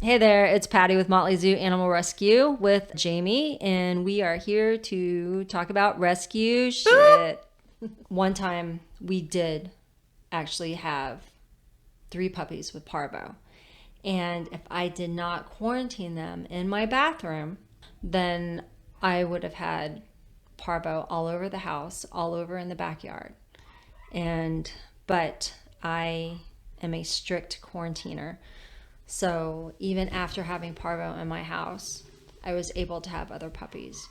Hey there, it's Patty with Motley Zoo Animal Rescue with Jamie, and we are here to talk about rescue shit. One time we did actually have 3 puppies with parvo, and if I did not quarantine them in my bathroom, then I would have had parvo all over the house, all over in the backyard. But I am a strict quarantiner. So even after having parvo in my house, I was able to have other puppies.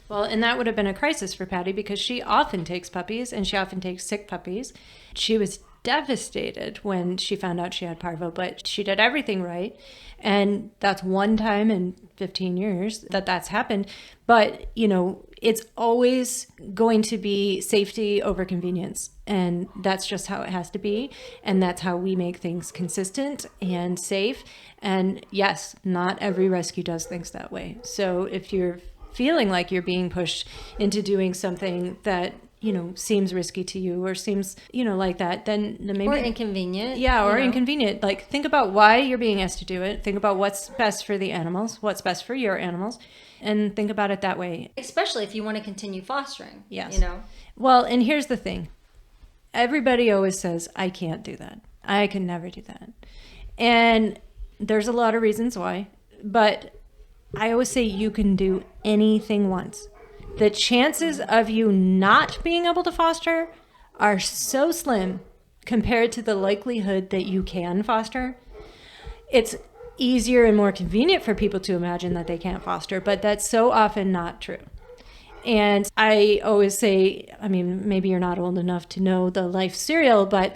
Well, and that would have been a crisis for Patty because she often takes puppies and she often takes sick puppies. She was devastated when she found out she had parvo, but she did everything right. And that's one time in 15 years that that's happened. But, it's always going to be safety over convenience. And that's just how it has to be. And that's how we make things consistent and safe. And yes, not every rescue does things that way. So if you're feeling like you're being pushed into doing something that seems risky to you or seems like that, then maybe Or inconvenient. inconvenient. Like, think about why you're being asked to do it. Think about what's best for the animals, what's best for your animals, and think about it that way. Especially if you want to continue fostering. Yes. Well, and here's the thing. Everybody always says, I can't do that. I can never do that. And there's a lot of reasons why, but I always say you can do anything once. The chances of you not being able to foster are so slim compared to the likelihood that you can foster. It's easier and more convenient for people to imagine that they can't foster, but that's so often not true. And I always say, maybe you're not old enough to know the Life cereal, but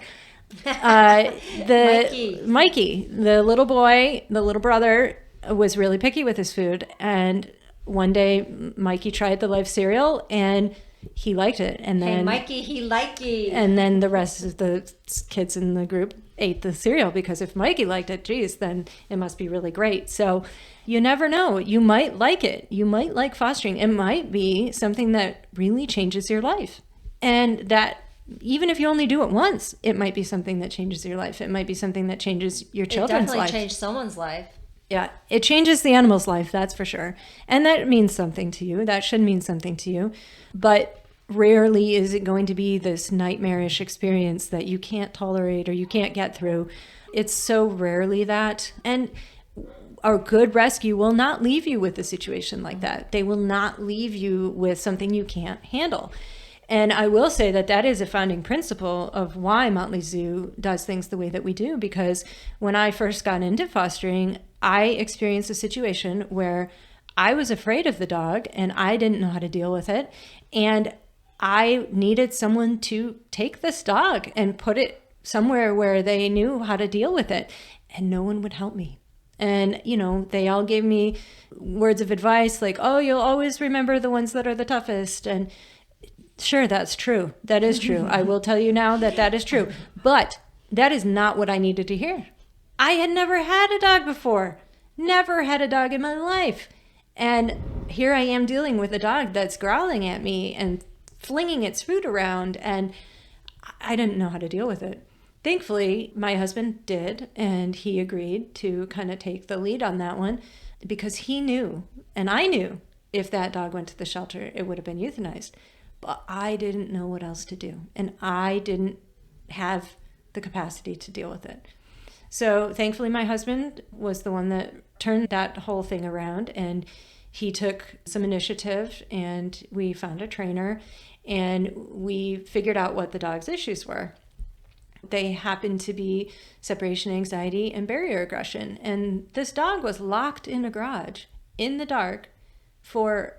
Mikey, the little boy, the little brother, was really picky with his food. And one day Mikey tried the Life cereal and he liked it. And then, hey, Mikey, he liked you. And then the rest of the kids in the group ate the cereal because if Mikey liked it, geez, then it must be really great. So you never know. You might like it. You might like fostering. It might be something that really changes your life. And that even if you only do it once, it might be something that changes your life. It might be something that changes your children's life. It definitely changed someone's life. Yeah, it changes the animal's life, that's for sure. And that means something to you. That should mean something to you. But rarely is it going to be this nightmarish experience that you can't tolerate or you can't get through. It's so rarely that. And a good rescue will not leave you with a situation like that. They will not leave you with something you can't handle. And I will say that that is a founding principle of why Motley Zoo does things the way that we do, because when I first got into fostering, I experienced a situation where I was afraid of the dog and I didn't know how to deal with it. And I needed someone to take this dog and put it somewhere where they knew how to deal with it. And no one would help me. And, they all gave me words of advice like, oh, you'll always remember the ones that are the toughest. And sure, that's true. That is true. I will tell you now that that is true. But that is not what I needed to hear. I had never had a dog before. Never had a dog in my life. And here I am dealing with a dog that's growling at me and flinging its food around. And I didn't know how to deal with it. Thankfully, my husband did. And he agreed to kind of take the lead on that one because he knew, and I knew, if that dog went to the shelter, it would have been euthanized. But I didn't know what else to do. And I didn't have the capacity to deal with it. So thankfully, my husband was the one that turned that whole thing around. And he took some initiative and we found a trainer and we figured out what the dog's issues were. They happened to be separation anxiety and barrier aggression. And this dog was locked in a garage in the dark for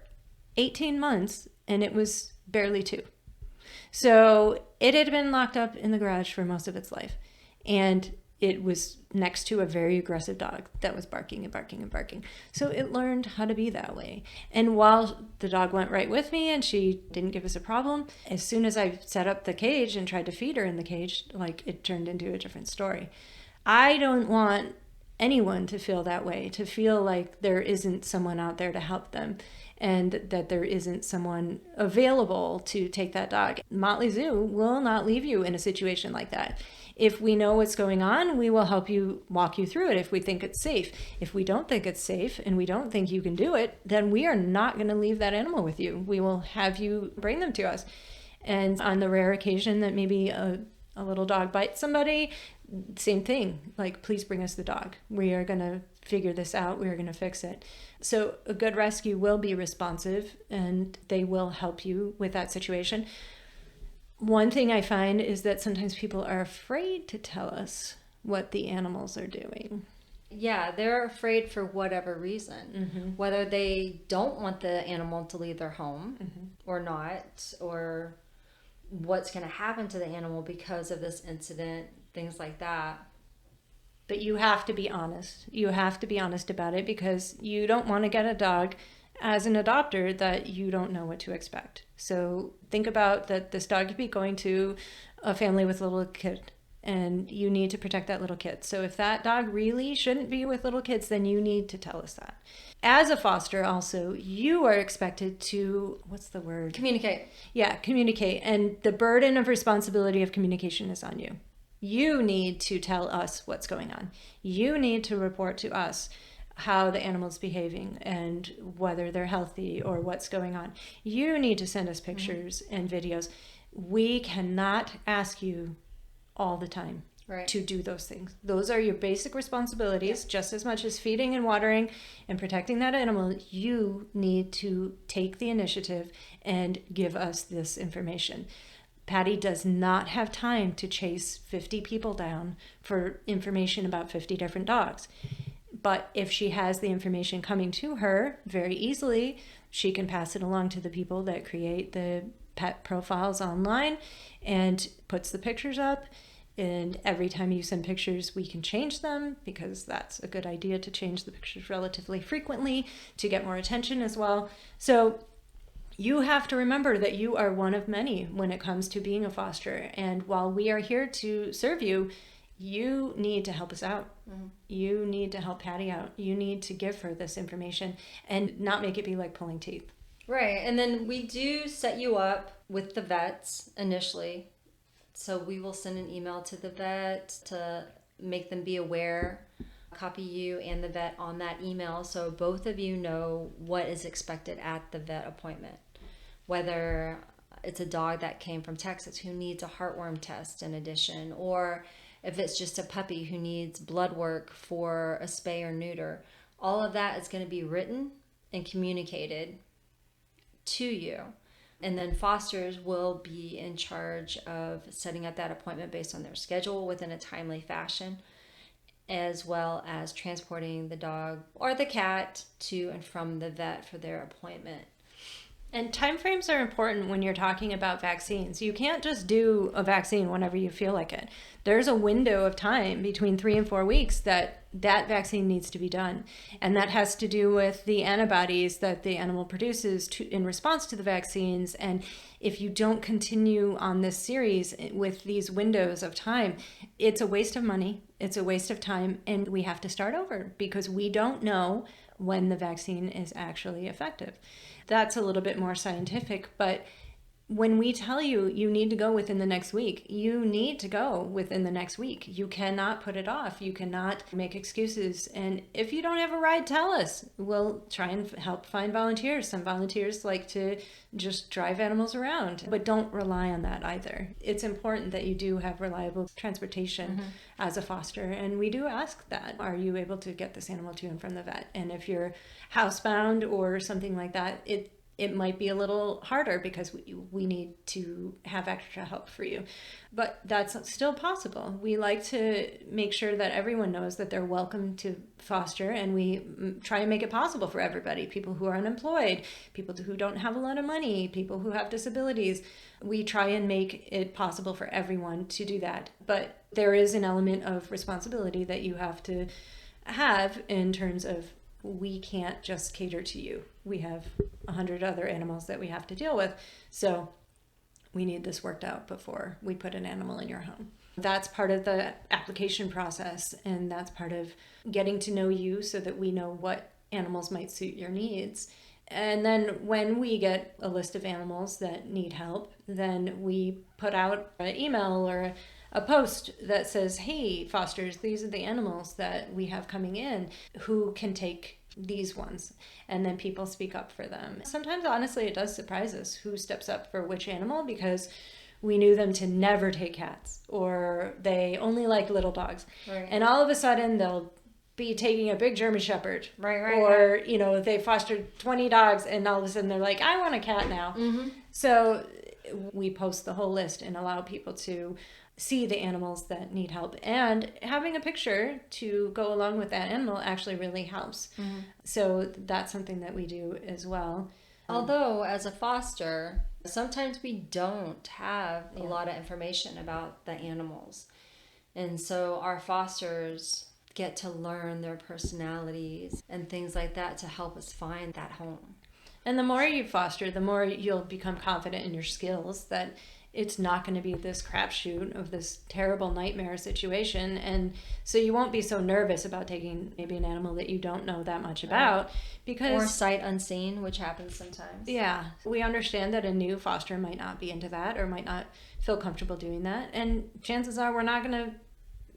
18 months and it was barely 2. So it had been locked up in the garage for most of its life. And it was next to a very aggressive dog that was barking and barking and barking. So it learned how to be that way. And while the dog went right with me and she didn't give us a problem, as soon as I set up the cage and tried to feed her in the cage, it turned into a different story. I don't want anyone to feel that way, to feel like there isn't someone out there to help them. and that there isn't someone available to take that dog. Motley Zoo will not leave you in a situation like that. If we know what's going on, we will help you, walk you through it if we think it's safe. If we don't think it's safe and we don't think you can do it, then we are not going to leave that animal with you. We will have you bring them to us. And on the rare occasion that maybe a little dog bites somebody, same thing. Like, please bring us the dog. We are going to figure this out. We are going to fix it. So a good rescue will be responsive and they will help you with that situation. One thing I find is that sometimes people are afraid to tell us what the animals are doing. Yeah, they're afraid for whatever reason, whether they don't want the animal to leave their home or not, or what's going to happen to the animal because of this incident, things like that. But you have to be honest. You have to be honest about it, because you don't want to get a dog as an adopter that you don't know what to expect. So think about that this dog could be going to a family with a little kid, and you need to protect that little kid. So if that dog really shouldn't be with little kids, then you need to tell us that. As a foster also, you are expected to, what's the word? Communicate. Yeah, communicate. And the burden of responsibility of communication is on you. You need to tell us what's going on. You need to report to us how the animal's behaving and whether they're healthy or what's going on. You need to send us pictures and videos. We cannot ask you all the time to do those things. Those are your basic responsibilities, just as much as feeding and watering and protecting that animal. You need to take the initiative and give us this information. Patty does not have time to chase 50 people down for information about 50 different dogs. But if she has the information coming to her very easily, she can pass it along to the people that create the pet profiles online and puts the pictures up. And every time you send pictures, we can change them, because that's a good idea to change the pictures relatively frequently to get more attention as well. So you have to remember that you are one of many when it comes to being a foster. And while we are here to serve you, you need to help us out. You need to help Patty out. You need to give her this information and not make it be like pulling teeth. Right. And then we do set you up with the vets initially. So we will send an email to the vet to make them be aware, copy you and the vet on that email, so both of you know what is expected at the vet appointment. Whether it's a dog that came from Texas who needs a heartworm test in addition, or if it's just a puppy who needs blood work for a spay or neuter. All of that is going to be written and communicated to you. And then fosters will be in charge of setting up that appointment based on their schedule within a timely fashion, as well as transporting the dog or the cat to and from the vet for their appointment. And timeframes are important when you're talking about vaccines. You can't just do a vaccine whenever you feel like it. There's a window of time between 3 and 4 weeks that vaccine needs to be done. And that has to do with the antibodies that the animal produces in response to the vaccines. And if you don't continue on this series with these windows of time, it's a waste of money, it's a waste of time, and we have to start over because we don't know when the vaccine is actually effective. That's a little bit more scientific, but when we tell you you need to go within the next week, you need to go within the next week. You cannot put it off. You cannot make excuses. And if you don't have a ride, tell us. We'll try and help find volunteers. Some volunteers like to just drive animals around, but don't rely on that either. It's important that you do have reliable transportation as a foster. And we do ask that. Are you able to get this animal to and from the vet? And if you're housebound or something like that, it might be a little harder because we need to have extra help for you. But that's still possible. We like to make sure that everyone knows that they're welcome to foster, and we try and make it possible for everybody. People who are unemployed, people who don't have a lot of money, people who have disabilities. We try and make it possible for everyone to do that. But there is an element of responsibility that you have to have in terms of we can't just cater to you. We have 100 other animals that we have to deal with. So we need this worked out before we put an animal in your home. That's part of the application process, and that's part of getting to know you so that we know what animals might suit your needs. And then when we get a list of animals that need help, then we put out an email or a post that says, hey, fosters, these are the animals that we have coming in. Who can take these ones? And then people speak up for them. Sometimes, honestly, it does surprise us who steps up for which animal, because we knew them to never take cats, or they only like little dogs. Right. And all of a sudden they'll be taking a big German Shepherd. Right. Or, you know, they fostered 20 dogs and all of a sudden they're like, I want a cat now. Mm-hmm. So we post the whole list and allow people to see the animals that need help. And having a picture to go along with that animal actually really helps. Mm-hmm. So that's something that we do as well. Although, as a foster, sometimes we don't have a lot of information about the animals. And so our fosters get to learn their personalities and things like that to help us find that home. And the more you foster, the more you'll become confident in your skills, that it's not going to be this crapshoot of this terrible nightmare situation. And so you won't be so nervous about taking maybe an animal that you don't know that much about, because Or sight unseen, which happens sometimes. yeah, we understand that a new foster might not be into that or might not feel comfortable doing that. And chances are we're not going to,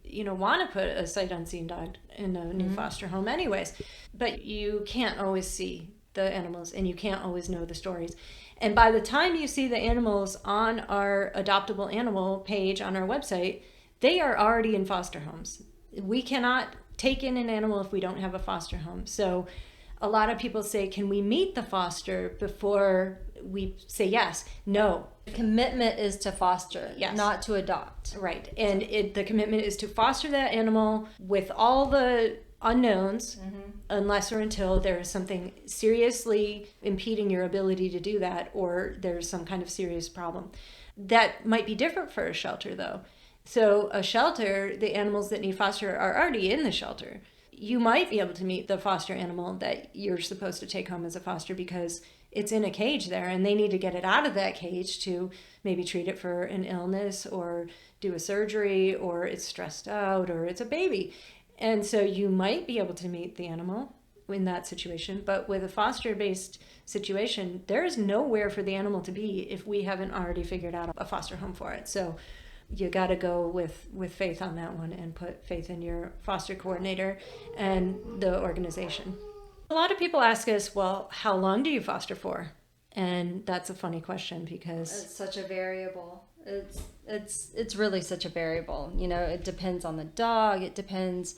you know, want to put a sight unseen dog in a new foster home anyways. But you can't always see the animals and you can't always know the stories. And by the time you see the animals on our adoptable animal page on our website, they are already in foster homes. We cannot take in an animal if we don't have a foster home. So a lot of people say, can we meet the foster before we say yes? No. The commitment is to foster, Yes. not to adopt. Right. And the commitment is to foster that animal with all the unknowns, unless or until there is something seriously impeding your ability to do that, or there's some kind of serious problem. That might be different for a shelter, though. So a shelter, the animals that need foster are already in the shelter. You might be able to meet the foster animal that you're supposed to take home as a foster because it's in a cage there and they need to get it out of that cage to maybe treat it for an illness or do a surgery, or it's stressed out, or it's a baby. And so you might be able to meet the animal in that situation. But with a foster-based situation, there is nowhere for the animal to be if we haven't already figured out a foster home for it. So you got to go with faith on that one and put faith in your foster coordinator and the organization. A lot of people ask us, well, how long do you foster for? And that's a funny question because It's such a variable. It's really such a variable. You know, it depends on the dog. It depends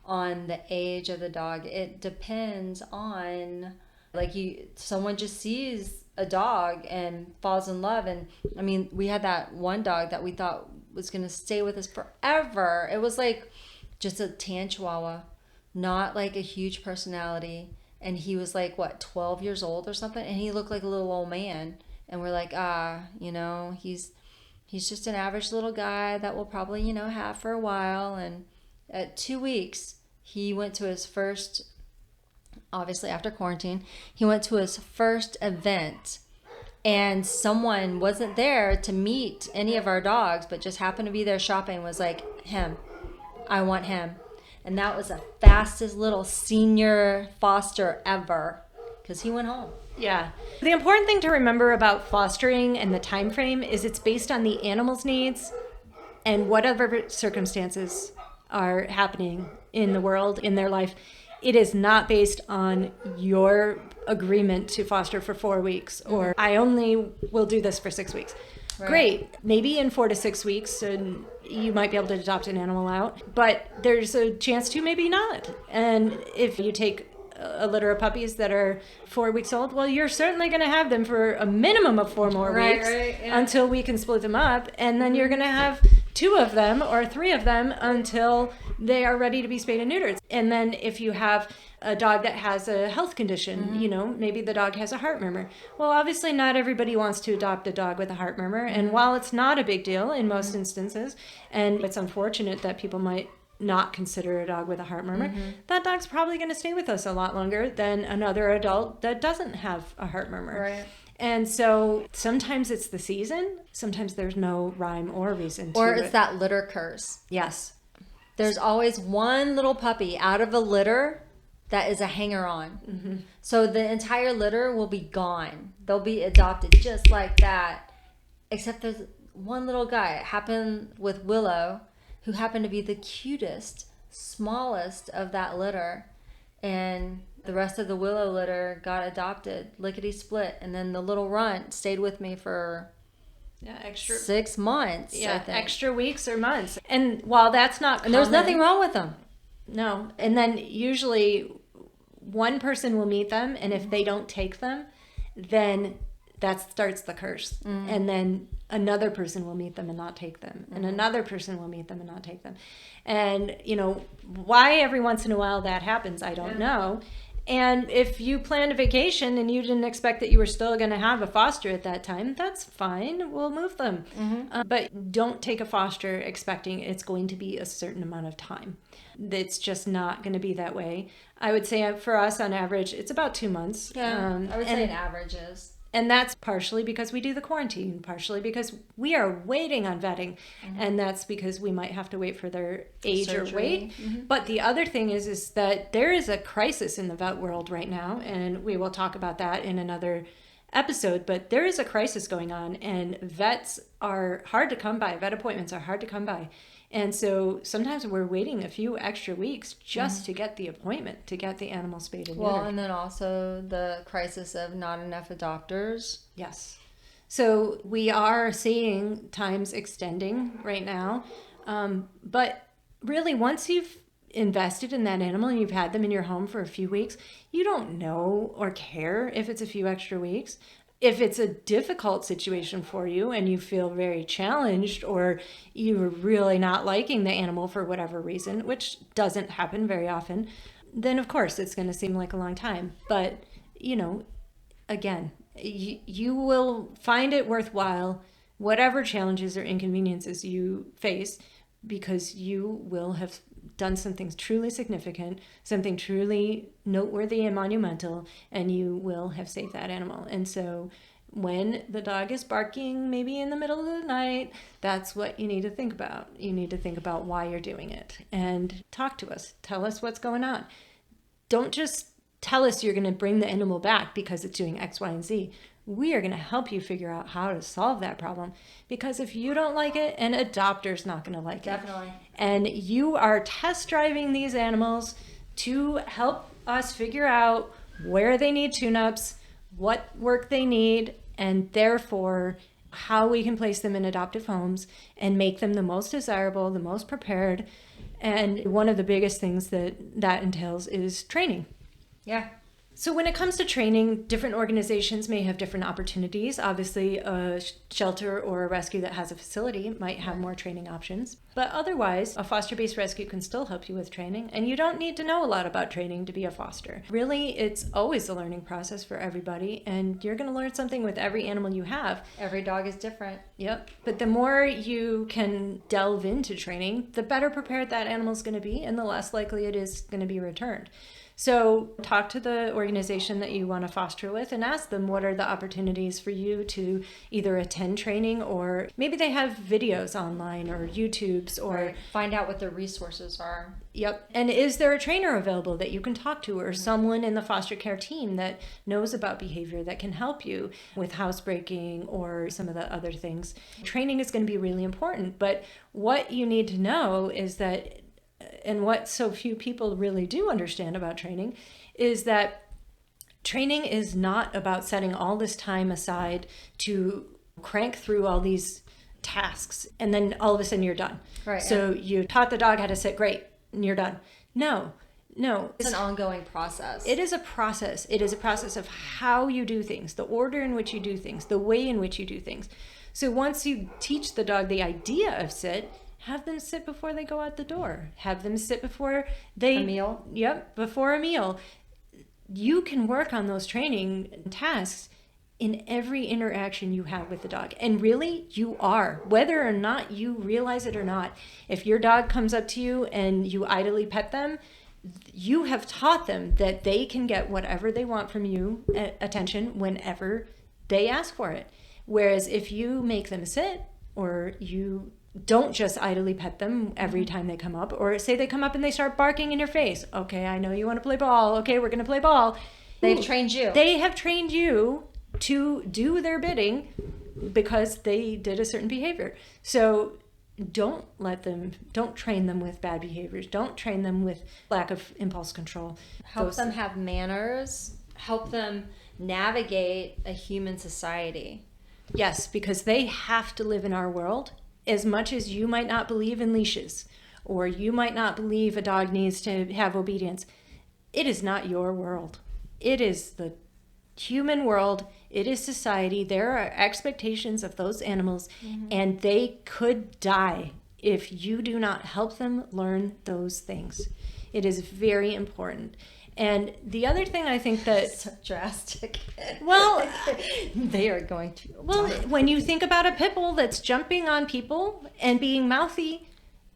on the age of the dog. It depends on, like, someone just sees a dog and falls in love. And I mean, we had that one dog that we thought was going to stay with us forever. It was like just a tan chihuahua, not like a huge personality. And he was like, what, 12 years old or something? And he looked like a little old man. And we're like, you know, he's just an average little guy that we'll probably, you know, have for a while. And at 2 weeks, he went to his first, obviously after quarantine, he went to his first event. And someone wasn't there to meet any of our dogs, but just happened to be there shopping, was like, him. I want him. And that was the fastest little senior foster ever, because he went home. yeah. The important thing to remember about fostering and the time frame is it's based on the animal's needs and whatever circumstances are happening in the world, in their life. It is not based on your agreement to foster for 4 weeks, or I only will do this for 6 weeks. Right. Great. Maybe in 4 to 6 weeks, and you might be able to adopt an animal out, but there's a chance to maybe not. And if you take a litter of puppies that are 4 weeks old, well, you're certainly going to have them for a minimum of 4 more Right, weeks right, yeah. until we can split them up. And then you're going to have 2 of them or 3 of them until they are ready to be spayed and neutered. And then if you have a dog that has a health condition, you know, maybe the dog has a heart murmur. Well, obviously not everybody wants to adopt a dog with a heart murmur. And while it's not a big deal in most instances, and it's unfortunate that people might not consider a dog with a heart murmur, that dog's probably going to stay with us a lot longer than another adult that doesn't have a heart murmur. Right. And so sometimes it's the season, sometimes there's no rhyme or reason to Or it. it's that litter curse. Yes. There's always one little puppy out of a litter that is a hanger-on. So the entire litter will be gone. They'll be adopted just like that. Except there's one little guy. It happened with Willow, who happened to be the cutest, smallest of that litter. And the rest of the Willow litter got adopted, lickety-split. And then the little runt stayed with me for extra 6 months, I think. extra weeks or months. And while that's not common, And there's nothing wrong with them. No. And then usually one person will meet them, and if they don't take them, then that starts the curse. And then another person will meet them and not take them. And another person will meet them and not take them. And, why every once in a while that happens, I don't know. And if you planned a vacation and you didn't expect that you were still going to have a foster at that time, that's fine. We'll move them. But don't take a foster expecting it's going to be a certain amount of time. It's just not going to be that way. I would say for us, on average, it's about 2 months. Yeah, I would say an average is. And that's partially because we do the quarantine, partially because we are waiting on vetting. And that's because we might have to wait for their age Surgery. or weight. But the other thing is that there is a crisis in the vet world right now. And we will talk about that in another episode. But there is a crisis going on, and vets are hard to come by. Vet appointments are hard to come by. And so sometimes we're waiting a few extra weeks just to get the appointment, to get the animal spayed and Well, neutered. and then also the crisis of not enough adopters. Yes. So we are seeing times extending right now. But really, once you've invested in that animal and you've had them in your home for a few weeks, you don't know or care if it's a few extra weeks. If it's a difficult situation for you and you feel very challenged, or you're really not liking the animal for whatever reason, which doesn't happen very often, then of course it's going to seem like a long time. But, again, you will find it worthwhile, whatever challenges or inconveniences you face, because you will have done something truly significant, something truly noteworthy and monumental, and you will have saved that animal. And so when the dog is barking, maybe in the middle of the night, that's what you need to think about. You need to think about why you're doing it and talk to us. Tell us what's going on. Don't just tell us you're going to bring the animal back because it's doing X, Y, and Z. We are going to help you figure out how to solve that problem, because if you don't like it, an adopter's not going to like it. Definitely. And you are test driving these animals to help us figure out where they need tune-ups, what work they need, and therefore how we can place them in adoptive homes and make them the most desirable, the most prepared. And one of the biggest things that entails is training. Yeah. So when it comes to training, different organizations may have different opportunities. Obviously, a shelter or a rescue that has a facility might have more training options. But otherwise, a foster-based rescue can still help you with training. And you don't need to know a lot about training to be a foster. Really, it's always a learning process for everybody. And you're going to learn something with every animal you have. Every dog is different. Yep. But the more you can delve into training, the better prepared that animal's going to be, and the less likely it is going to be returned. So talk to the organization that you want to foster with and ask them what are the opportunities for you to either attend training, or maybe they have videos online or YouTubes, or Right. Find out what their resources are. Yep. And is there a trainer available that you can talk to, or someone in the foster care team that knows about behavior that can help you with housebreaking or some of the other things? Training is going to be really important, but what you need to know is that, and what so few people really do understand about training, is that training is not about setting all this time aside to crank through all these tasks and then all of a sudden you're done. Right. So you taught the dog how to sit, great, and you're done. No. It's an ongoing process. It is a process. It is a process of how you do things, the order in which you do things, the way in which you do things. So once you teach the dog the idea of sit, have them sit before they go out the door. Have them sit before they... A meal? Yep, before a meal. You can work on those training tasks in every interaction you have with the dog. And really, you are. Whether or not you realize it or not, if your dog comes up to you and you idly pet them, you have taught them that they can get whatever they want from you, attention, whenever they ask for it. Whereas if you make them sit, or you don't just idly pet them every time they come up, or say they come up and they start barking in your face. Okay, I know you want to play ball. Okay, we're going to play ball. They've trained you. They have trained you to do their bidding because they did a certain behavior. So don't train them with bad behaviors. Don't train them with lack of impulse control. Help them have manners. Help them navigate a human society. Yes, because they have to live in our world. As much as you might not believe in leashes, or you might not believe a dog needs to have obedience, it is not your world. It is the human world. It is society. There are expectations of those animals, and they could die if you do not help them learn those things. It is very important. And the other thing I think that... So drastic. Well, they are going to... Well, when you think about a pit bull that's jumping on people and being mouthy...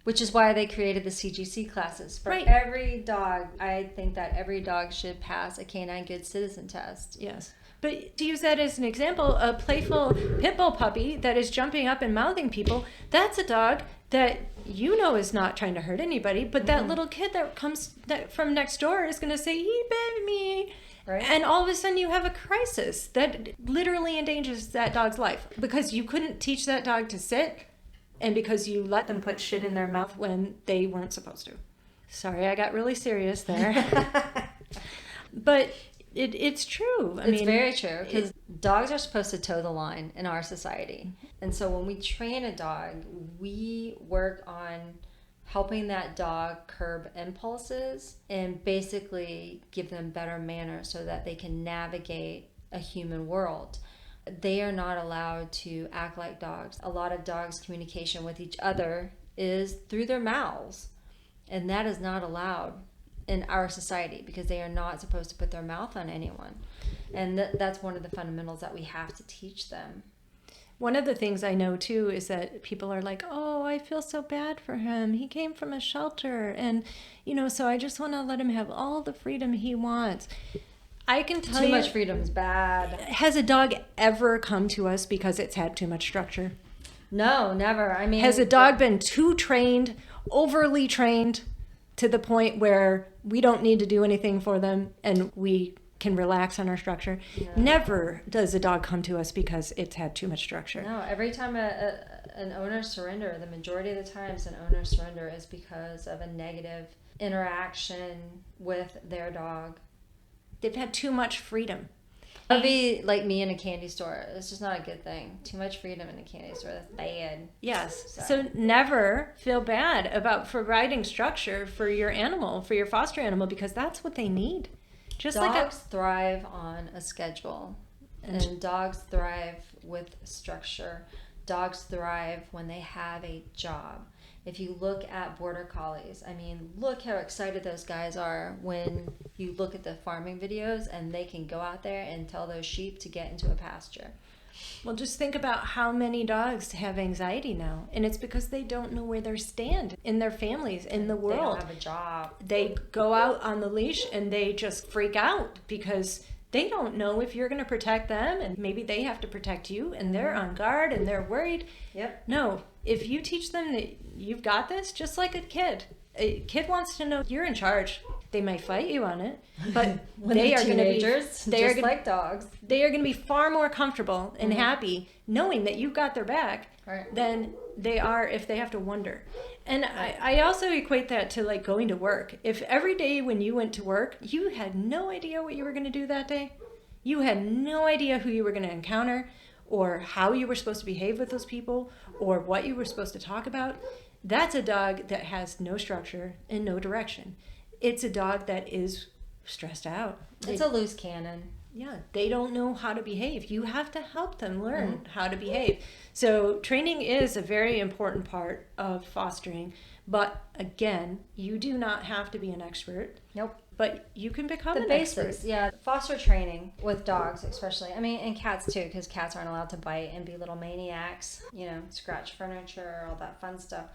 Which is why they created the CGC classes. For Right. every dog, I think that every dog should pass a canine good citizen test. Yes. But to use that as an example, a playful pit bull puppy that is jumping up and mouthing people, that's a dog that you know is not trying to hurt anybody, but that little kid that comes from next door is going to say, he bit me. Right. And all of a sudden you have a crisis that literally endangers that dog's life because you couldn't teach that dog to sit and because you let them put shit in their mouth when they weren't supposed to. Sorry, I got really serious there. But it's true. It's very true because dogs are supposed to toe the line in our society. And so when we train a dog, we work on helping that dog curb impulses and basically give them better manners so that they can navigate a human world. They are not allowed to act like dogs. A lot of dogs' communication with each other is through their mouths, and that is not allowed in our society because they are not supposed to put their mouth on anyone. And that's one of the fundamentals that we have to teach them. One of the things I know too is that people are like, oh, I feel so bad for him. He came from a shelter and, so I just want to let him have all the freedom he wants. I can tell you. Too much freedom is bad. Has a dog ever come to us because it's had too much structure? No, never. I mean, has a dog been too trained, overly trained, to the point where we don't need to do anything for them and we can relax on our structure? No. Never does a dog come to us because it's had too much structure. No, every time an owner surrender, the majority of the times an owner surrender is because of a negative interaction with their dog. They've had too much freedom. It would be like me in a candy store. It's just not a good thing. Too much freedom in a candy store. That's bad. Yes. So never feel bad about providing structure for your animal, for your foster animal, because that's what they need. Just dogs thrive on a schedule, and dogs thrive with structure. Dogs thrive when they have a job. If you look at border collies, I mean, look how excited those guys are when you look at the farming videos and they can go out there and tell those sheep to get into a pasture. Well, just think about how many dogs have anxiety now. And it's because they don't know where they stand in their families, in the world. They don't have a job. They go out on the leash and they just freak out because they don't know if you're going to protect them, and maybe they have to protect you, and they're on guard and they're worried. Yep. No, if you teach them that you've got this, just like a kid wants to know you're in charge. They might fight you on it, but they are going to be just like dogs. They are going to be far more comfortable and happy knowing that you've got their back than they are if they have to wonder. And I also equate that to like going to work. If every day when you went to work, you had no idea what you were going to do that day, you had no idea who you were going to encounter or how you were supposed to behave with those people or what you were supposed to talk about, that's a dog that has no structure and no direction. It's a dog that is stressed out. It's a loose cannon. Yeah, they don't know how to behave. You have to help them learn how to behave. So training is a very important part of fostering. But again, you do not have to be an expert. Nope. But you can become the an basics, expert. Yeah. Foster training with dogs especially. I mean, and cats too, because cats aren't allowed to bite and be little maniacs, scratch furniture, all that fun stuff.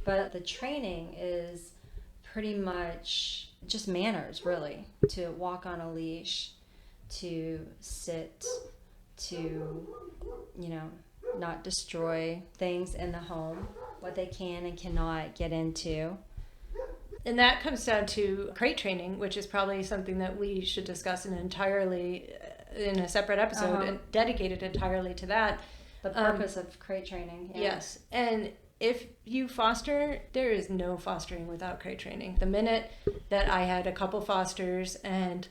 But the training is pretty much just manners, really. To walk on a leash, to sit, to, not destroy things in the home. what they can and cannot get into. And that comes down to crate training, which is probably something that we should discuss in a separate episode and dedicated entirely to that. The purpose of crate training. Yeah. Yes. And if you foster, there is no fostering without crate training. The minute that I had a couple fosters and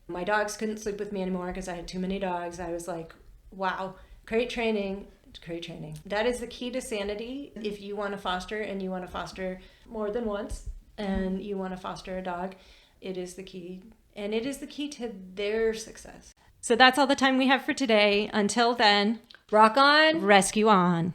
my dogs couldn't sleep with me anymore because I had too many dogs, I was like, wow, crate training. That is the key to sanity. If you want to foster and you want to foster more than once and you want to foster a dog, it is the key. And it is the key to their success. So that's all the time we have for today. Until then, rock on, rescue on.